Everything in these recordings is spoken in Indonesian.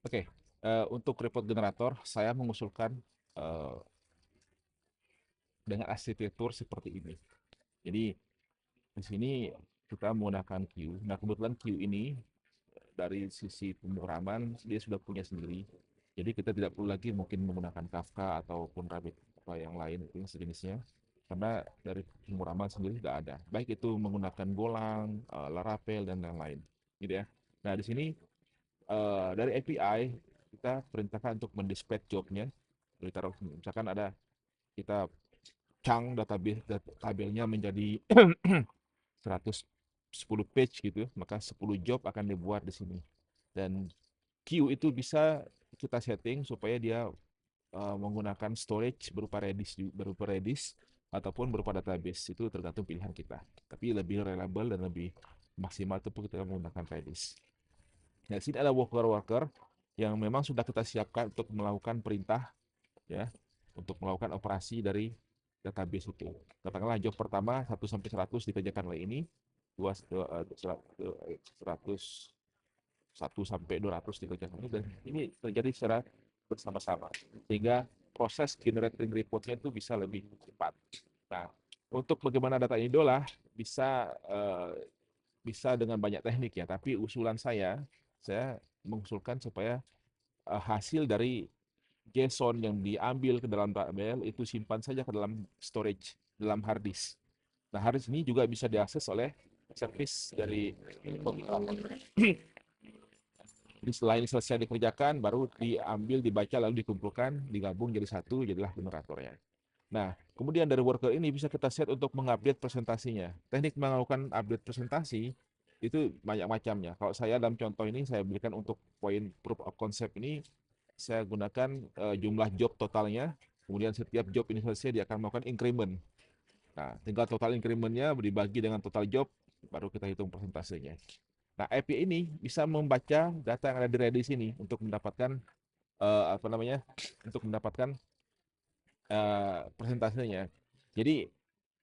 Oke, untuk report generator saya mengusulkan eh, dengan arsitektur seperti ini. Jadi di sini kita menggunakan queue. Nah, kebetulan queue ini dari sisi pemrograman dia sudah punya sendiri. Jadi kita tidak perlu lagi mungkin menggunakan Kafka ataupun Rabbit atau yang lain itu sejenisnya. Karena dari pemrograman sendiri sudah ada. Baik itu menggunakan Golang, Laravel dan lain-lain. Gitu ya. Nah, di sini dari API kita perintahkan untuk mendispatch jobnya. Ditaruh misalkan ada kita chunk database tabelnya menjadi 110 page gitu, maka 10 job akan dibuat di sini. Dan queue itu bisa kita setting supaya dia menggunakan storage berupa Redis ataupun berupa database, itu tergantung pilihan kita. Tapi lebih reliable dan lebih maksimal itu kita menggunakan Redis. Nah, di sini ada worker-worker yang memang sudah kita siapkan untuk melakukan perintah ya, untuk melakukan operasi dari database itu. Katakanlah job pertama 1 sampai 100 dikerjakan oleh ini, 100 1 sampai 200 dikerjakan ini, dan ini terjadi secara bersama-sama sehingga proses generating reportnya itu bisa lebih cepat. Nah, untuk bagaimana data ini diolah bisa dengan banyak teknik ya, tapi usulan saya mengusulkan supaya hasil dari JSON yang diambil ke dalam tabel itu simpan saja ke dalam storage, dalam hard disk. Nah, hard disk ini juga bisa diakses oleh service dari komputer. Jadi selain selesai dikerjakan, baru diambil, dibaca, lalu dikumpulkan, digabung jadi satu, jadilah generatornya. Nah, kemudian dari worker ini bisa kita set untuk mengupdate presentasinya. Teknik melakukan update presentasi itu banyak macamnya. Kalau saya dalam contoh ini, saya berikan untuk poin proof of concept ini, saya gunakan jumlah job totalnya, kemudian setiap job ini selesai, dia akan melakukan increment. Nah, tinggal total incrementnya dibagi dengan total job, baru kita hitung presentasinya. Nah, API ini bisa membaca data yang ada di Redis ini untuk mendapatkan apa namanya? Untuk mendapatkan presentasinya. Jadi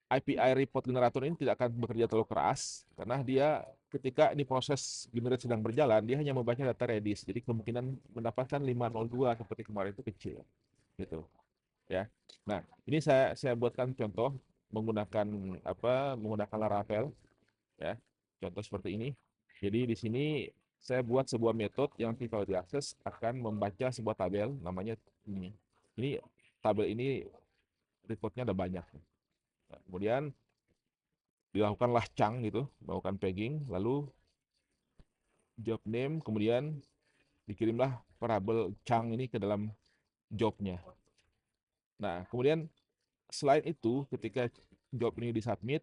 API report generator ini tidak akan bekerja terlalu keras karena dia ketika ini proses generate sedang berjalan, dia hanya membaca data Redis. Jadi kemungkinan mendapatkan 502 seperti kemarin itu kecil gitu ya. Nah, ini saya buatkan contoh menggunakan menggunakan Laravel ya. Contoh seperti ini. Jadi di sini saya buat sebuah metode yang kalau diakses akan membaca sebuah tabel namanya ini. Ini tabel ini reportnya ada banyak. Nah, kemudian dilakukanlah chunk gitu, melakukan pegging, lalu job name, kemudian dikirimlah variabel chunk ini ke dalam jobnya. Nah, kemudian selain itu ketika job ini disubmit,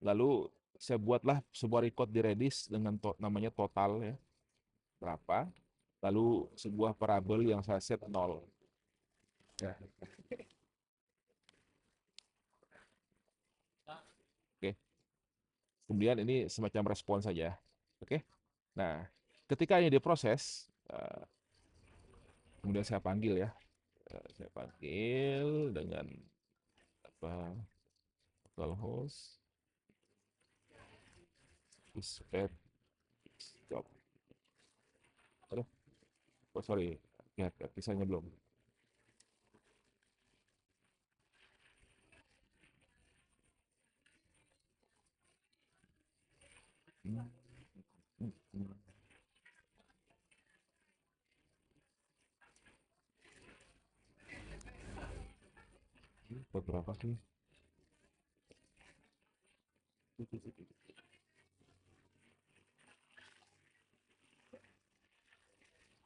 lalu saya buatlah sebuah record di Redis dengan namanya total ya, berapa, lalu sebuah variabel yang saya set 0. Ya. Oke. Kemudian ini semacam respon saja. Oke. Nah, ketika ini diproses, kemudian saya panggil ya. Saya panggil dengan apa localhost dispatch job. Aduh, oh sorry, lihat kisahnya belum. Hmm, hmm, hmm. Berapa sih?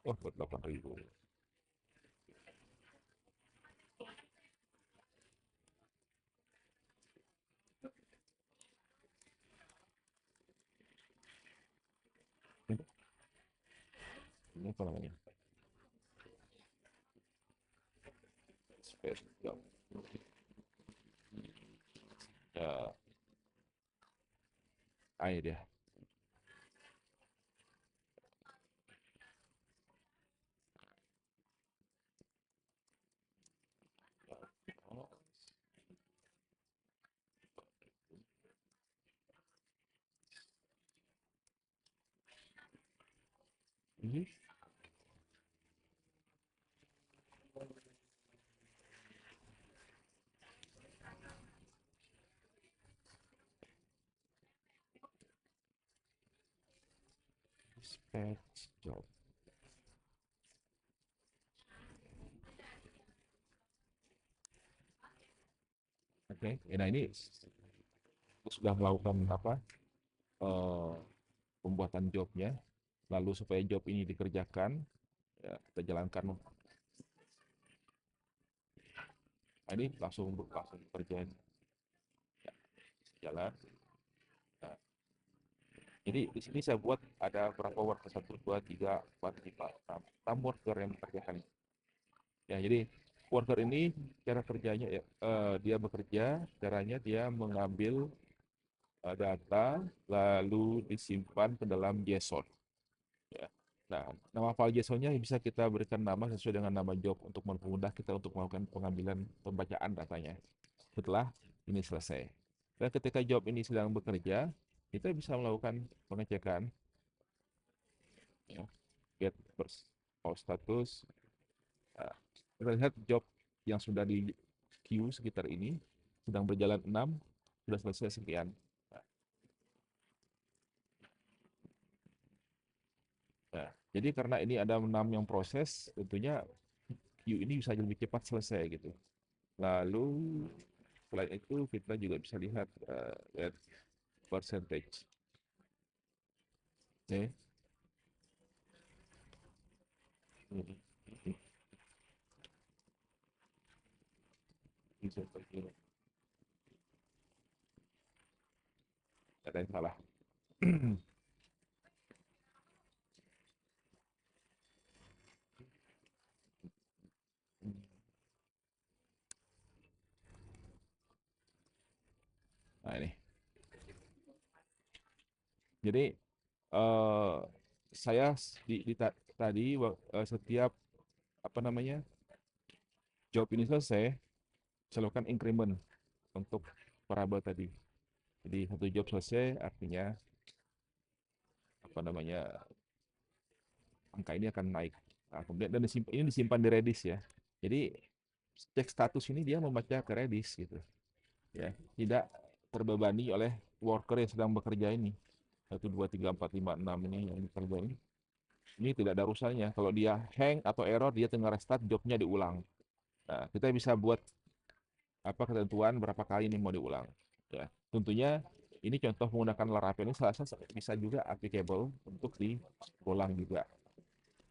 Oh, buat 8.000. Ini apa namanya? Dispatch job. Ya, ini dia. Ini Dispatch job. Oke, nah ini sudah melakukan apa? eh, Pembuatan jobnya. Lalu supaya job ini dikerjakan, ya, kita jalankan. Nah, ini langsung kerjain, ya, jalan. Nah, jadi di sini saya buat ada berapa worker, 1, 2, 3, 4, 5, 6 worker yang mengerjakan. Ya, jadi worker ini cara kerjanya ya, dia bekerja, caranya dia mengambil data lalu disimpan ke dalam JSON. Ya. Nah, nama file JSON-nya bisa kita berikan nama sesuai dengan nama job untuk mempermudah kita untuk melakukan pengambilan pembacaan datanya. Setelah ini selesai. Dan ketika job ini sedang bekerja, kita bisa melakukan pengecekan, ya, get all status. Nah, kita lihat job yang sudah di queue sekitar ini sedang berjalan 6, sudah selesai sekian. Nah, jadi karena ini ada 6 yang proses, tentunya queue ini bisa lebih cepat selesai gitu. Lalu selain itu kita juga bisa lihat lihat percentage. Oke. Hmm. Bisa pergi. Ada yang salah. Nah ini. Jadi eh, saya tadi setiap apa namanya job ini selesai, saya lakukan increment untuk variabel tadi. Jadi satu job selesai artinya apa namanya angka ini akan naik. Nah, kemudian dan ini disimpan di Redis ya. Jadi cek status ini dia membaca ke Redis gitu ya. Tidak terbebani oleh worker yang sedang bekerja ini. 1, 2, 3, 4, 5, 6 ini yang bekerja ini. Ini tidak ada urusannya. Kalau dia hang atau error, dia tinggal restart, jobnya diulang. Nah, kita bisa buat apa ketentuan berapa kali ini mau diulang. Ya, tentunya ini contoh menggunakan Laravel ini salah satu bisa juga applicable untuk diulang juga.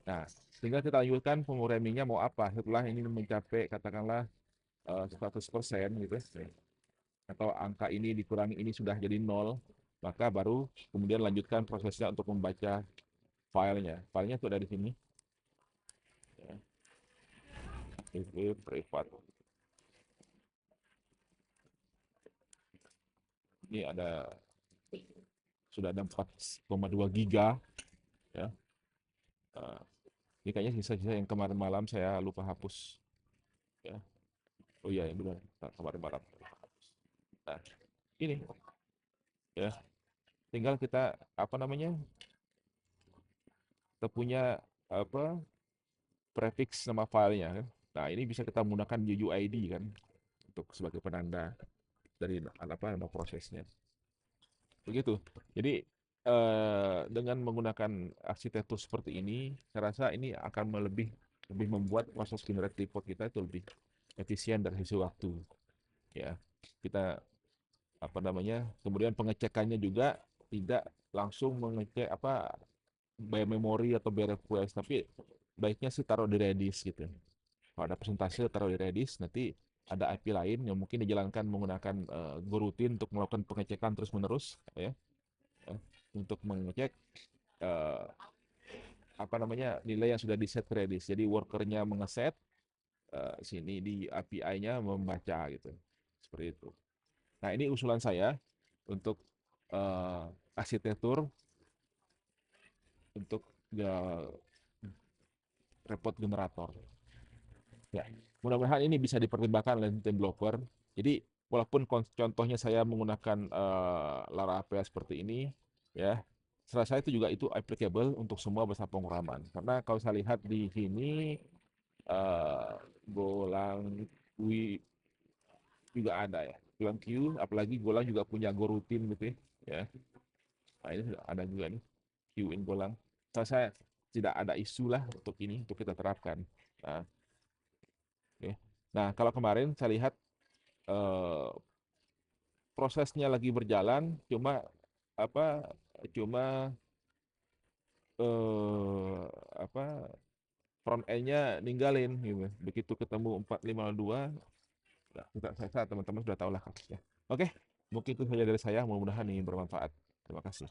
Nah, tinggal kita lanjutkan pemrogrammingnya mau apa. Setelah ini mencapai katakanlah 100% gitu atau angka ini dikurangi ini sudah jadi 0, maka baru kemudian lanjutkan prosesnya untuk membaca filenya. Filenya itu ada di sini. Ya, privat. Ini ada sudah ada 4,2 giga ya. Uh, ini kayaknya sisa-sisa yang kemarin malam saya lupa hapus ya. Oh iya, benar. Kemarin malam. Nah, ini ya. Tinggal kita apa namanya? Kita punya apa prefix nama filenya kan. Nah, ini bisa kita menggunakan UUID kan untuk sebagai penanda dari apa nama prosesnya. Begitu. Jadi dengan menggunakan arsitektur seperti ini, saya rasa ini akan lebih membuat proses generate report kita itu lebih efisien dari sisi waktu. Ya, kita apa namanya, kemudian pengecekannya juga tidak langsung mengecek apa by memory atau by request, tapi baiknya sih taruh di Redis gitu. Kalau ada persentase taruh di Redis, nanti ada IP lain yang mungkin dijalankan menggunakan goroutine untuk melakukan pengecekan terus menerus ya, ya, untuk mengecek eh, apa namanya nilai yang sudah di set Redis. Jadi workernya mengeset sini di API-nya membaca gitu, seperti itu. Nah ini usulan saya untuk eh, arsitektur untuk ya, report generator. Ya, mudah-mudahan ini bisa dipertimbangkan oleh tim developer. Jadi walaupun contohnya saya menggunakan Laravel seperti ini, ya, setelah saya itu juga itu applicable untuk semua bahasa pemrograman. Karena kalau saya lihat di sini eh, Golang UI juga ada ya. Golang Q, apalagi Golang juga punya Go rutin gitu ya. Ya. Nah, ini ada juga nih Q in Golang. Saya tidak ada isu lah untuk ini untuk kita terapkan. Nah, oke. Nah, kalau kemarin saya lihat eh, prosesnya lagi berjalan, apa cuma eh, apa front end-nya ninggalin gitu. Begitu ketemu 452, nah, saya teman-teman sudah tahu lah kasusnya. Oke, mungkin itu saja dari saya. Mudah-mudahan ini bermanfaat. Terima kasih.